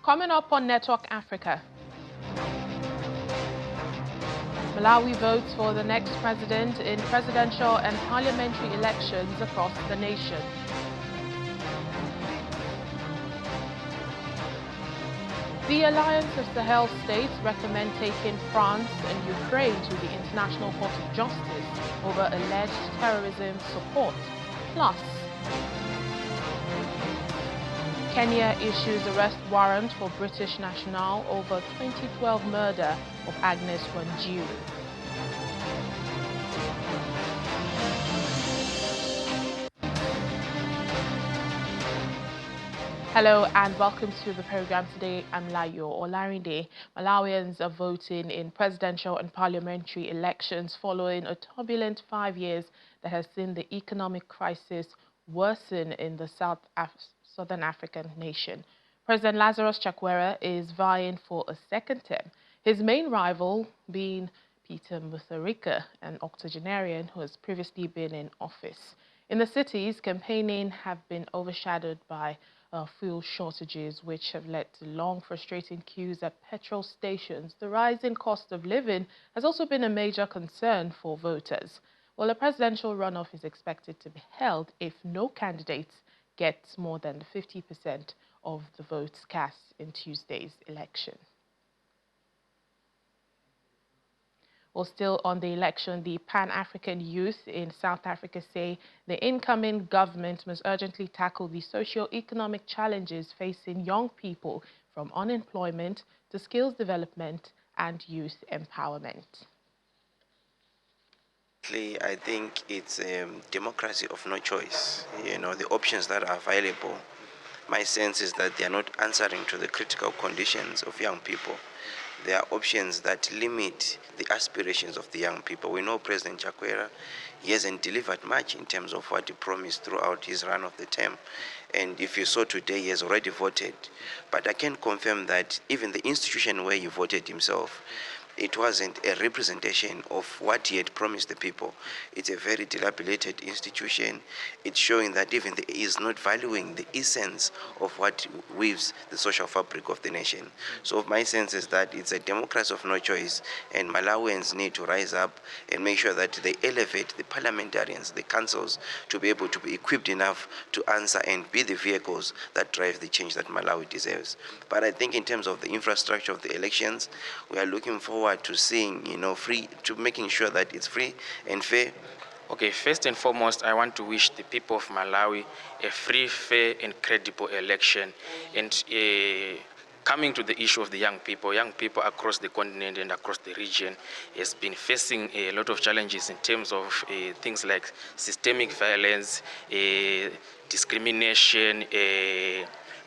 Coming up on Network Africa, Malawi votes for the next president in presidential and parliamentary elections across the nation. The Alliance of Sahel States recommend taking France and Ukraine to the International Court of Justice over alleged terrorism support. Plus, Kenya issues arrest warrant for British national over 2012 murder of Agnes Wanjiru. Hello and welcome to the program. Today I'm Layo Olarinde. Malawians are voting in presidential and parliamentary elections following a turbulent 5 years that has seen the economic crisis worsen in the Southern African nation. President Lazarus Chakwera is vying for a second term, his main rival being Peter Mutharika, an octogenarian who has previously been in office. In the cities, campaigning have been overshadowed by fuel shortages, which have led to long, frustrating queues at petrol stations. The rising cost of living has also been a major concern for voters. Well, a presidential runoff is expected to be held if no candidates gets more than 50% of the votes cast in Tuesday's election. Well, still on the election, the Pan-African youth in South Africa say the incoming government must urgently tackle the socio-economic challenges facing young people, from unemployment to skills development and youth empowerment. I think it's a democracy of no choice. You know, the options that are available, my sense is that they are not answering to the critical conditions of young people. There are options that limit the aspirations of the young people. We know President Chakwera, he hasn't delivered much in terms of what he promised throughout his run of the term. And if you saw today, he has already voted. But I can confirm that even the institution where he voted himself, it wasn't a representation of what he had promised the people. It's a very dilapidated institution. It's showing that even he is not valuing the essence of what weaves the social fabric of the nation. So my sense is that it's a democracy of no choice, and Malawians need to rise up and make sure that they elevate the parliamentarians, the councils, to be able to be equipped enough to answer and be the vehicles that drive the change that Malawi deserves. But I think in terms of the infrastructure of the elections, we are looking forward to seeing, making sure that it's free and fair. Okay, first and foremost, I want to wish the people of Malawi a free, fair, and credible election. And coming to the issue of the young people across the continent and across the region has been facing a lot of challenges in terms of things like systemic violence, discrimination,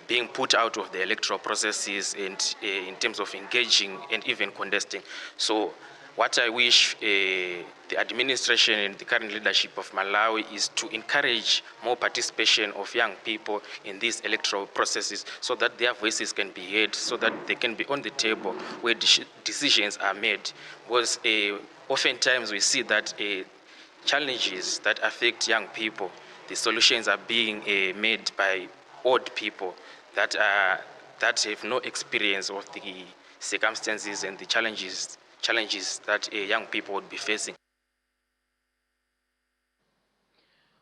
being put out of the electoral processes, and in terms of engaging and even contesting. So what I wish the administration and the current leadership of Malawi is to encourage more participation of young people in these electoral processes so that their voices can be heard, so that they can be on the table where decisions are made. Because oftentimes we see that challenges that affect young people, the solutions are being made by old people that have no experience of the circumstances and the challenges that young people would be facing.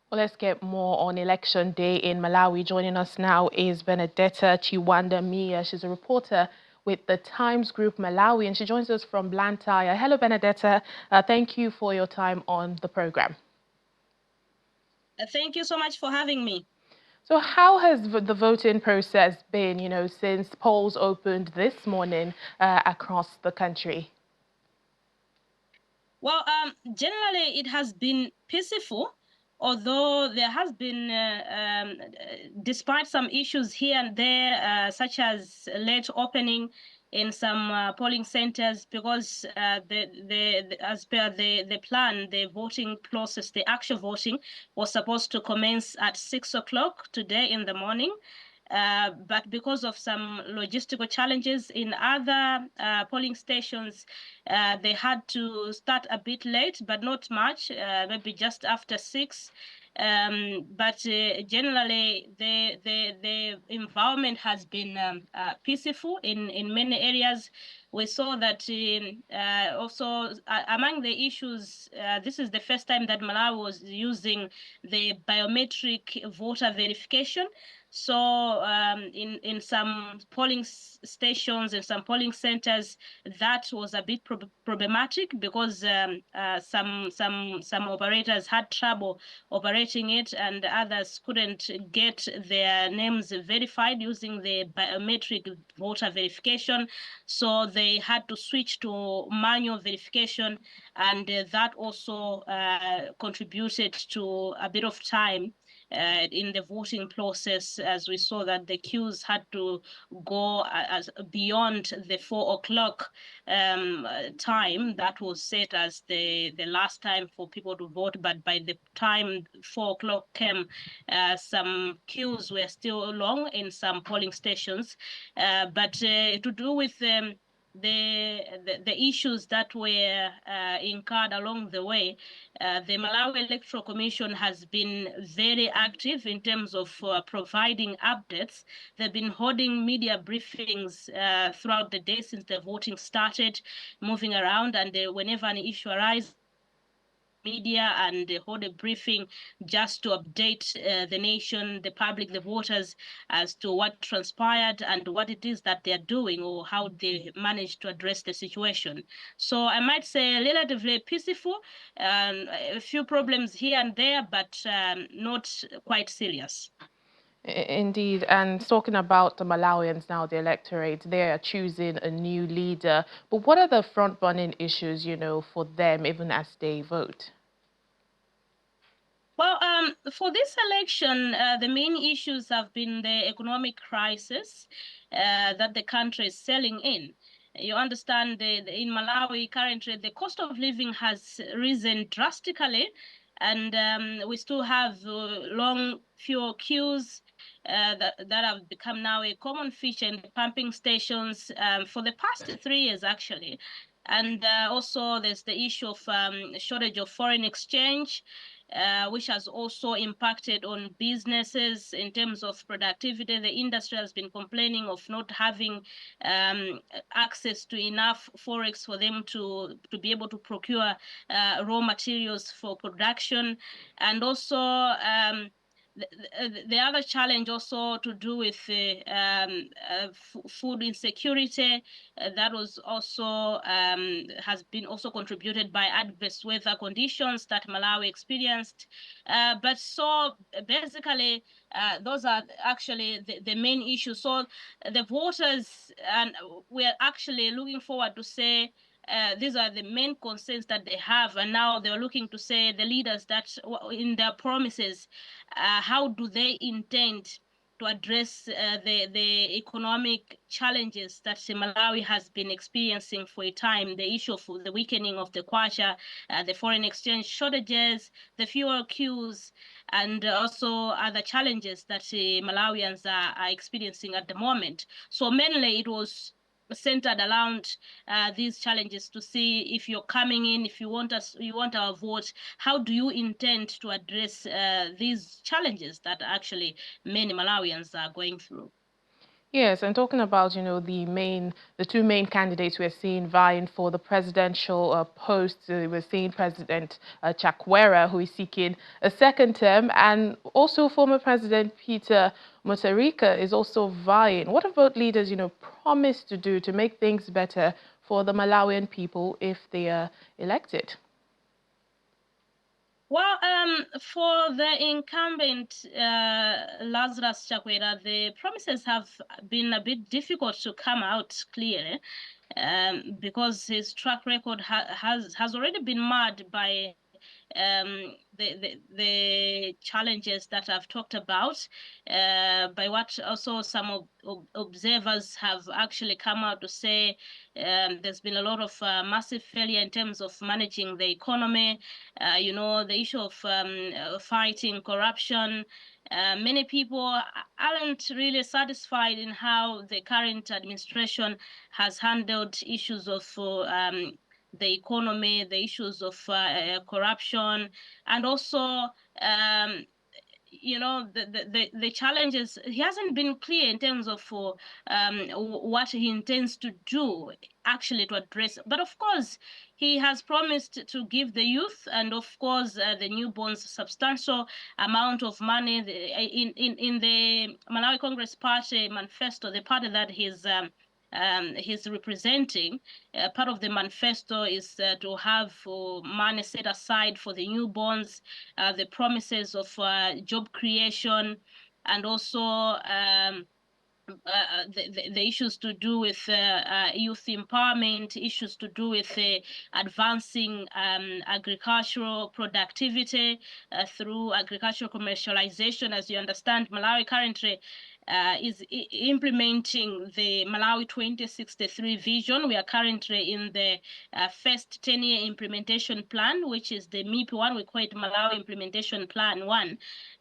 Well, let's get more on election day in Malawi. Joining us now is Benedetta Chiwanda Mia. She's a reporter with the Times Group Malawi, and she joins us from Blantyre. Hello, Benedetta. Thank you for your time on the program. Thank you so much for having me. So how has the voting process been, since polls opened this morning across the country? Well, generally it has been peaceful, although there has been, despite some issues here and there, such as late opening in some polling centers, because as per the plan, the voting process, the actual voting was supposed to commence at 6 o'clock today in the morning. But because of some logistical challenges in other polling stations, they had to start a bit late, but not much, maybe just after 6. But generally, the environment has been peaceful in many areas. We saw that also among the issues, this is the first time that Malawi was using the biometric voter verification. So in some polling stations and some polling centers, that was a bit problematic because some operators had trouble operating it, and others couldn't get their names verified using the biometric voter verification. So they had to switch to manual verification, and that also contributed to a bit of time in the voting process, as we saw that the queues had to go as beyond the 4 o'clock time that was set as the last time for people to vote. But by the time 4 o'clock came, some queues were still long in some polling stations. But to do with the issues that were incurred along the way, the Malawi Electoral Commission has been very active in terms of providing updates. They've been holding media briefings throughout the day since the voting started, moving around, and whenever an issue arises, media and hold a briefing just to update the nation, the public, the voters as to what transpired and what it is that they're doing or how they managed to address the situation. So I might say relatively peaceful, a few problems here and there, but not quite serious. Indeed, and talking about the Malawians now, the electorate, they are choosing a new leader. But what are the front-burning issues, for them, even as they vote? Well, for this election, the main issues have been the economic crisis that the country is selling in. You understand, in Malawi currently, the cost of living has risen drastically, and we still have long fuel queues that have become now a common feature in the pumping stations for the past 3 years, actually. And also, there's the issue of shortage of foreign exchange, which has also impacted on businesses in terms of productivity. The industry has been complaining of not having access to enough forex for them to be able to procure raw materials for production. And also the other challenge also to do with food insecurity that was also has been also contributed by adverse weather conditions that Malawi experienced. But so basically, those are actually the main issues. So the voters, and we're actually looking forward to say these are the main concerns that they have, and now they're looking to say the leaders that in their promises, how do they intend to address the economic challenges that Malawi has been experiencing for a time, the issue of the weakening of the kwacha, the foreign exchange shortages, the fuel queues, and also other challenges that Malawians are experiencing at the moment. So mainly it was centered around these challenges to see if you're coming in, if you want our vote, how do you intend to address these challenges that actually many Malawians are going through? Yes, and talking about, the two main candidates we're seeing vying for the presidential post, we're seeing President Chakwera, who is seeking a second term, and also former President Peter Mutharika is also vying. What have both leaders, promised to do to make things better for the Malawian people if they are elected? Well, for the incumbent Lazarus Chakwera, the promises have been a bit difficult to come out clearly because his track record has already been marred by the challenges that I've talked about, by what also some observers have actually come out to say. There's been a lot of massive failure in terms of managing the economy, the issue of fighting corruption. Many people aren't really satisfied in how the current administration has handled issues of the economy, the issues of corruption, and also the challenges. He hasn't been clear in terms of what he intends to do actually to address. But of course, he has promised to give the youth and of course the newborns substantial amount of money. In the Malawi Congress Party manifesto, the party that he's representing, part of the manifesto is to have money set aside for the newborns, the promises of job creation, and also the issues to do with youth empowerment, issues to do with advancing agricultural productivity through agricultural commercialization. As you understand, Malawi currently is implementing the Malawi 2063 vision. We are currently in the first 10-year implementation plan, which is the MIP 1. We call it Malawi Implementation Plan 1.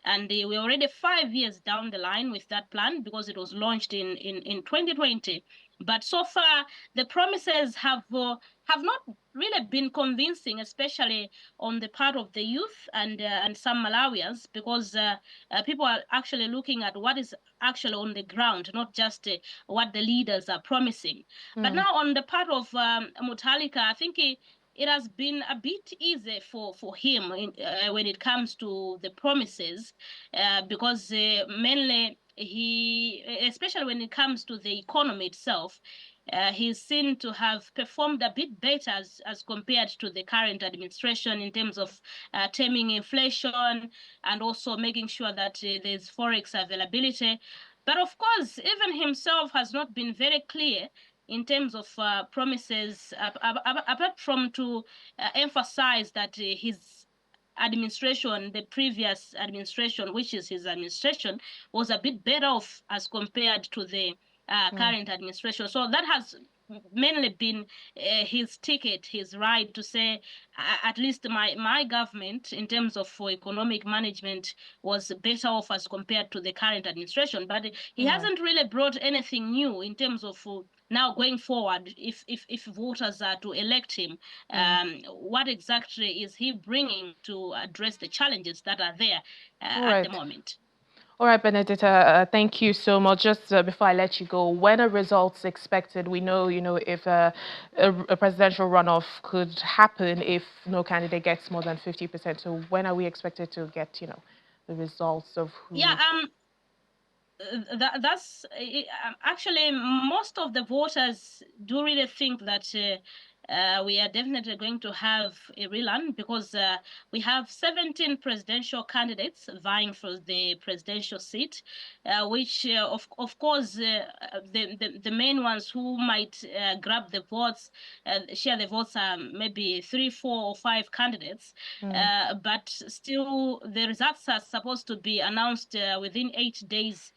And we're already 5 years down the line with that plan because it was launched in 2020. But so far, the promises have not really been convincing, especially on the part of the youth and some Malawians, because people are actually looking at what is actually on the ground, not just what the leaders are promising. But now on the part of Mutharika, I think it has been a bit easy for him when it comes to the promises, because mainly especially when it comes to the economy itself, he's seen to have performed a bit better as compared to the current administration in terms of taming inflation and also making sure that there's forex availability. But of course, even himself has not been very clear in terms of promises, apart from to emphasize that his administration, the previous administration, which is his administration, was a bit better off as compared to the current administration. So that has mainly been his ticket, his right to say, at least my government, in terms of for economic management, was better off as compared to the current administration. But he hasn't really brought anything new in terms of now going forward. If voters are to elect him, what exactly is he bringing to address the challenges that are there at the moment? All right, Benedetta, thank you so much. Just before I let you go, when are results expected? We know, if a presidential runoff could happen if no candidate gets more than 50%. So when are we expected to get, the results of who? Yeah, that's actually most of the voters do really think that we are definitely going to have a rerun, because we have 17 presidential candidates vying for the presidential seat, which of course the main ones who might grab the votes, share the votes, are maybe 3, 4, or 5 candidates. But still, the results are supposed to be announced within 8 days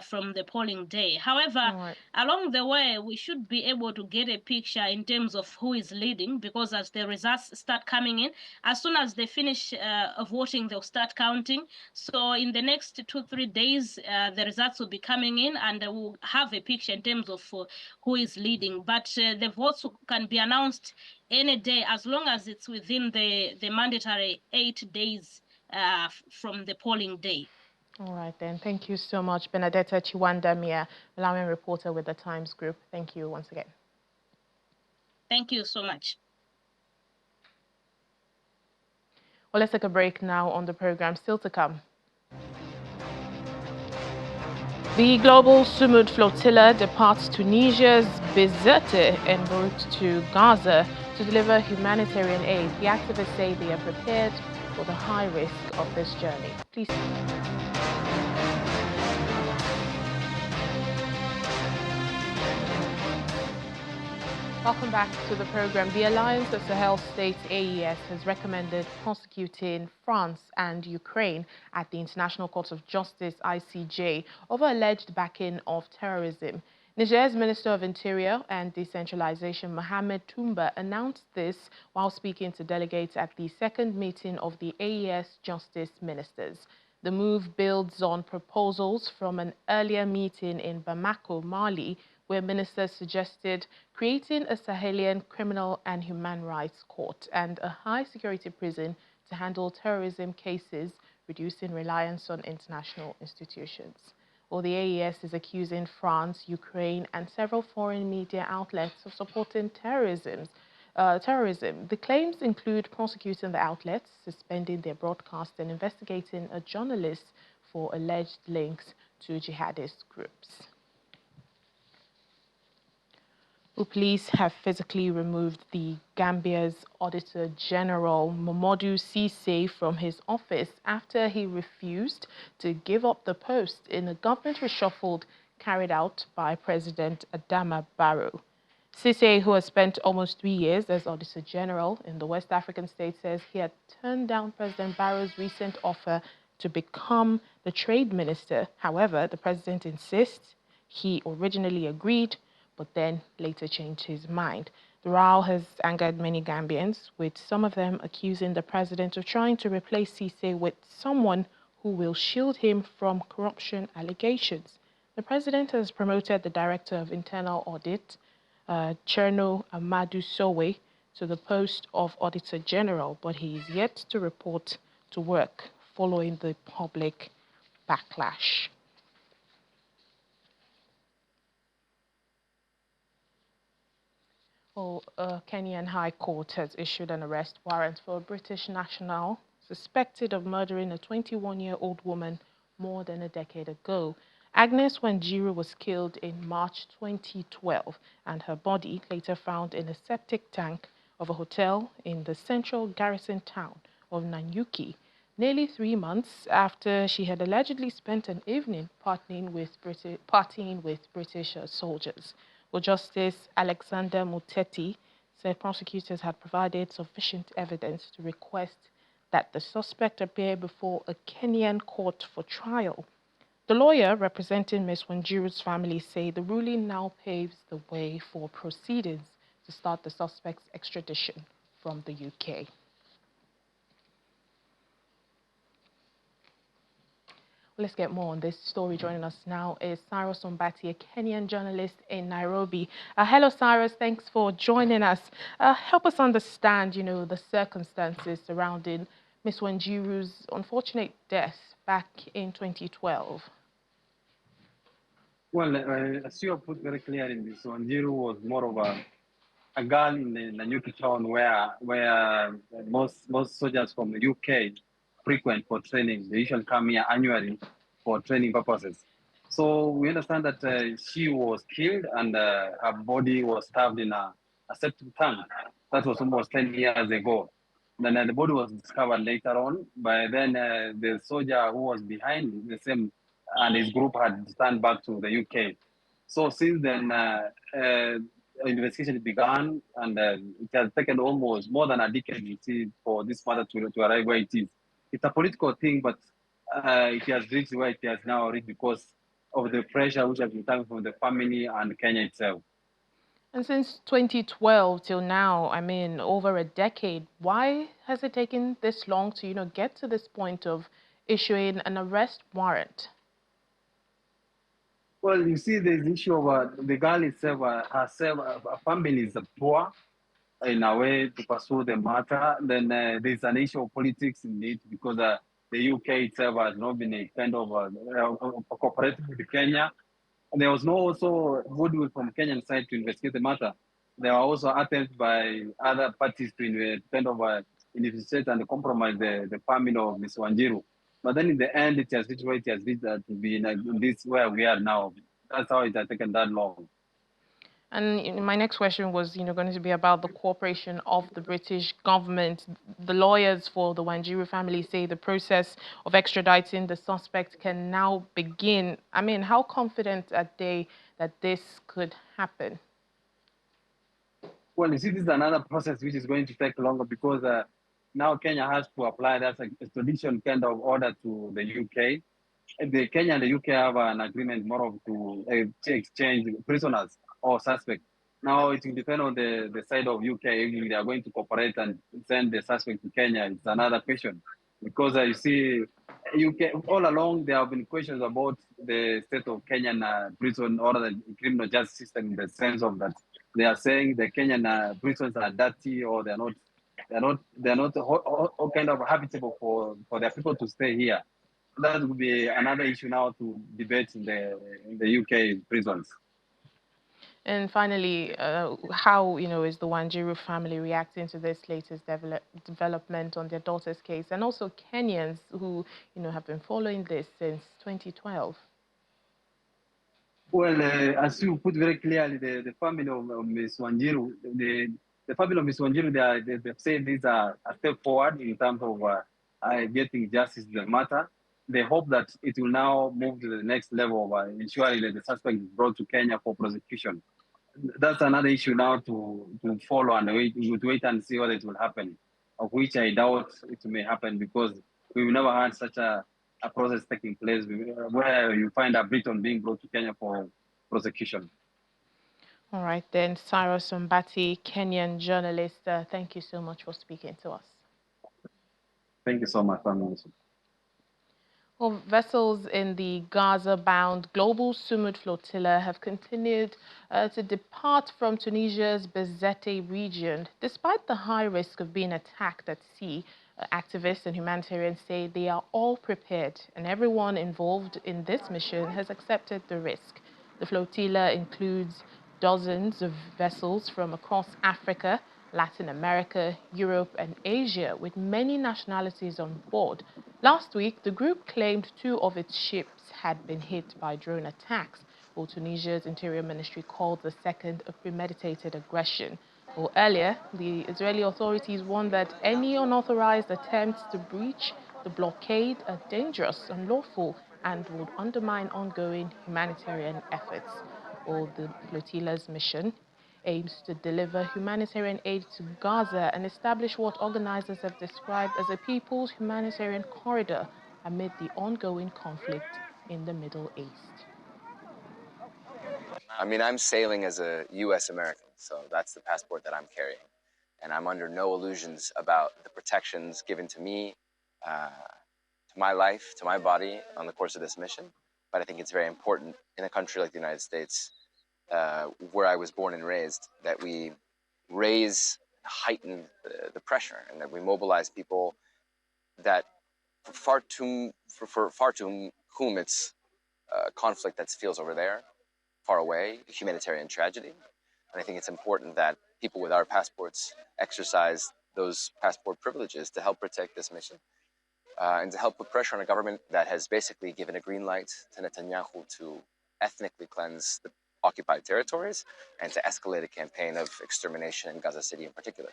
from the polling day. However, along the way, we should be able to get a picture in terms of who is leading, because as the results start coming in, as soon as they finish voting, they'll start counting. So in the next 2-3 days, the results will be coming in, and we'll have a picture in terms of who is leading. But the votes can be announced any day, as long as it's within the mandatory 8 days from the polling day. All right, then. Thank you so much, Benedetta Chiwandamia, Malawian reporter with the Times Group. Thank you once again. Thank you so much. Well, let's take a break now on the program. Still to come. The global Sumud flotilla departs Tunisia's Bizerte en route to Gaza to deliver humanitarian aid. The activists say they are prepared for the high risk of this journey. Please. Welcome back to the program. The Alliance of Sahel States, AES, has recommended prosecuting France and Ukraine at the International Court of Justice, ICJ, over alleged backing of terrorism. Niger's Minister of Interior and Decentralization, Mohamed Toumba, announced this while speaking to delegates at the second meeting of the AES Justice Ministers. The move builds on proposals from an earlier meeting in Bamako, Mali, where ministers suggested creating a Sahelian criminal and human rights court and a high-security prison to handle terrorism cases, reducing reliance on international institutions. Well, the AES is accusing France, Ukraine, and several foreign media outlets of supporting terrorism. The claims include prosecuting the outlets, suspending their broadcast, and investigating a journalist for alleged links to jihadist groups. The police have physically removed the Gambia's Auditor General, Mamadou Cisse, from his office after he refused to give up the post in a government reshuffle carried out by President Adama Barrow. Cisse, who has spent almost 3 years as Auditor General in the West African state, says he had turned down President Barrow's recent offer to become the trade minister. However, the president insists he originally agreed, but then later changed his mind. The row has angered many Gambians, with some of them accusing the president of trying to replace Cisse with someone who will shield him from corruption allegations. The president has promoted the Director of Internal Audit, Cherno Amadou Sowe, to the post of Auditor General, but he is yet to report to work following the public backlash. Well, Kenyan High Court has issued an arrest warrant for a British national suspected of murdering a 21-year-old woman more than a decade ago. Agnes Wanjiru was killed in March 2012 and her body later found in a septic tank of a hotel in the central garrison town of Nanyuki, nearly 3 months after she had allegedly spent an evening partying with British soldiers. Well, Justice Alexander Muteti said prosecutors had provided sufficient evidence to request that the suspect appear before a Kenyan court for trial. The lawyer representing Ms. Wanjiru's family say the ruling now paves the way for proceedings to start the suspect's extradition from the UK. Let's get more on this story. Joining us now is Cyrus Ombati, a Kenyan journalist in Nairobi. Hello, Cyrus. Thanks for joining us. Help us understand, the circumstances surrounding Ms. Wanjiru's unfortunate death back in 2012. Well, as you have put very clear in this, Wanjiru was more of a girl in the Nanyuki town where most soldiers from the UK frequent for training. They usually come here annually for training purposes. So we understand that she was killed and her body was stabbed in a septic tank. That was almost 10 years ago. Then the body was discovered later on. By then, the soldier who was behind the same and his group had turned back to the UK. So since then, investigation began, and it has taken almost more than a decade for this matter to arrive where it is. It's a political thing, but it has reached where it has now reached because of the pressure which has been coming from the family and Kenya itself. And since 2012 till now, I mean, over a decade, why has it taken this long to, get to this point of issuing an arrest warrant? Well, you see, there's the issue of the girl itself, herself, her family is poor in a way to pursue the matter. Then there's an issue of politics in it because the UK itself has not been a kind of cooperative with Kenya. And there was no also goodwill from Kenyan side to investigate the matter. There were also attempts by other parties to kind of investigate and compromise the family of Ms. Wanjiru. But then in the end, it has reached where it has reached to be in this where we are now. That's how it has taken that long. And my next question was, going to be about the cooperation of the British government. The lawyers for the Wanjiru family say the process of extraditing the suspect can now begin. I mean, how confident are they that this could happen? Well, you see, this is another process which is going to take longer because now Kenya has to apply that extradition kind of order to the UK. The Kenya and the UK have an agreement more of to exchange prisoners or suspects. Now it will depend on the side of UK if they are going to cooperate and send the suspect to Kenya. It's another question because you see, you can, all along there have been questions about the state of Kenyan prison or the criminal justice system, in the sense of that they are saying the Kenyan prisons are dirty, or they're not all kind of habitable for their people to stay here. That would be another issue now to debate in the UK prisons. And finally, how is the Wanjiru family reacting to this latest development on their daughter's case, and also Kenyans who have been following this since 2012? Well, as you put very clearly, the family of Ms. Wanjiru, the family of Ms. Wanjiru, they've said these are a step forward in terms of getting justice in the matter. They hope that it will now move to the next level of ensuring that the suspect is brought to Kenya for prosecution. That's another issue now to follow and wait and see whether it will happen, of which I doubt it may happen, because we've never had such a process taking place where you find a Briton being brought to Kenya for prosecution. All right, then, Cyrus Mbati, Kenyan journalist, thank you so much for speaking to us. Thank you so much, Family. Well, vessels in the Gaza-bound global Sumud flotilla have continued to depart from Tunisia's Bizerte region. Despite the high risk of being attacked at sea, activists and humanitarians say they are all prepared, and everyone involved in this mission has accepted the risk. The flotilla includes dozens of vessels from across Africa, Latin America, Europe, and Asia, with many nationalities on board. Last week, the group claimed 2 of its ships had been hit by drone attacks, while Tunisia's Interior Ministry called the second a premeditated aggression. Well, earlier, the Israeli authorities warned that any unauthorized attempts to breach the blockade are dangerous, unlawful, and would undermine ongoing humanitarian efforts. Well, the flotilla's mission aims to deliver humanitarian aid to Gaza and establish what organizers have described as a people's humanitarian corridor amid the ongoing conflict in the Middle East. I mean, I'm sailing as a U.S. American, so that's the passport that I'm carrying. And I'm under no illusions about the protections given to me, to my life, to my body on the course of this mission. But I think it's very important in a country like the United States, where I was born and raised, that we raise, heighten the pressure, and that we mobilize people that for far too whom it's conflict that feels over there, far away, a humanitarian tragedy. And I think it's important that people with our passports exercise those passport privileges to help protect this mission, and to help put pressure on a government that has basically given a green light to Netanyahu to ethnically cleanse the occupied territories and to escalate a campaign of extermination in Gaza City in particular.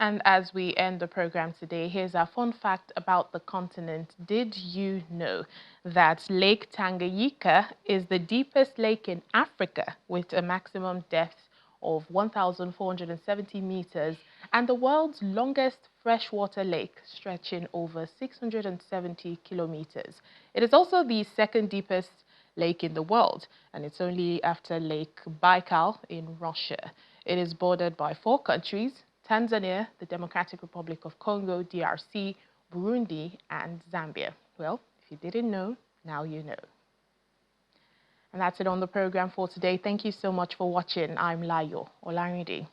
And as we end the program today, here's our fun fact about the continent. Did you know that Lake Tanganyika is the deepest lake in Africa, with a maximum depth of 1,470 meters, and the world's longest freshwater lake, stretching over 670 kilometers? It is also the second deepest lake in the world, and it's only after Lake Baikal in Russia. It is bordered by 4 countries: Tanzania, the Democratic Republic of Congo, DRC, Burundi, and Zambia. Well, if you didn't know, now you know. And that's it on the program for today. Thank you so much for watching. I'm Layo Olarinde.